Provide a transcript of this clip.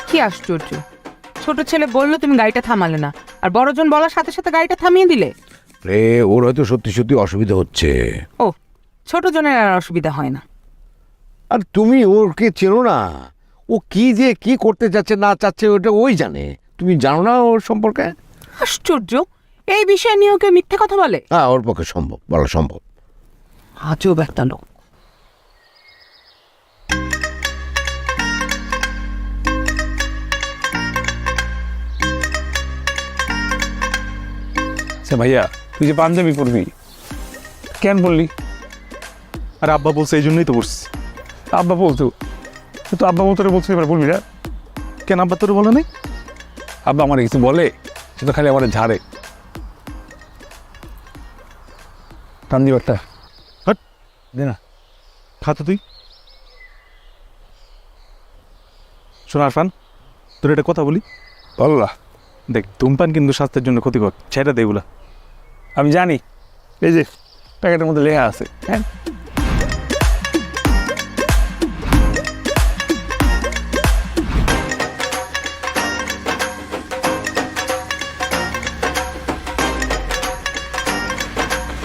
কি আশ্চর্য, ছোট ছেলে বললো তুমি গাড়িটা থামালে না, আর বড়জন বলার সাথে সাথে গাড়িটা থামিয়ে দিলে। রে ওর হয়তো সত্যি সত্যি অসুবিধা হচ্ছে। ও, ছোট জনের আর অসুবিধা হয় না। আর তুমি ওকে চেনো না, ও কি যে কি করতে চাচ্ছে না চাচ্ছে ওটা ওই জানে, তুমি জানো না ওর সম্পর্কে। আশ্চর্য, এই বিষয় নিয়ে কেউ মিথ্যে কথা বলে? হ্যাঁ, ওর পক্ষে সম্ভব, বলা সম্ভব। আজব একটা লোক। আচ্ছা ভাইয়া, তুই যে পাঞ্জাবি পরবি কেন বললি? আর আব্বা বলছে এই জন্যই তো বসছি। আব্বা বলতো, তো আব্বা তোরে বলছে, এবার বলবি না কেন আব্বা তোর বলে নাই? আব্বা আমার কিছু বলে, সে তো খালি আমার ঝাড়ে। টান দিবারটা হট, দে না। খাতো তুই। শোন আরফান, তোর একটা কথা বলি। বললা। দেখ, ধূমপান কিন্তু স্বাস্থ্যের জন্য ক্ষতিকর, ছেড়ে দে এগুলা। আমি জানি, এই যে প্যাকেটের মধ্যে লেখা আছে। হ্যাঁ,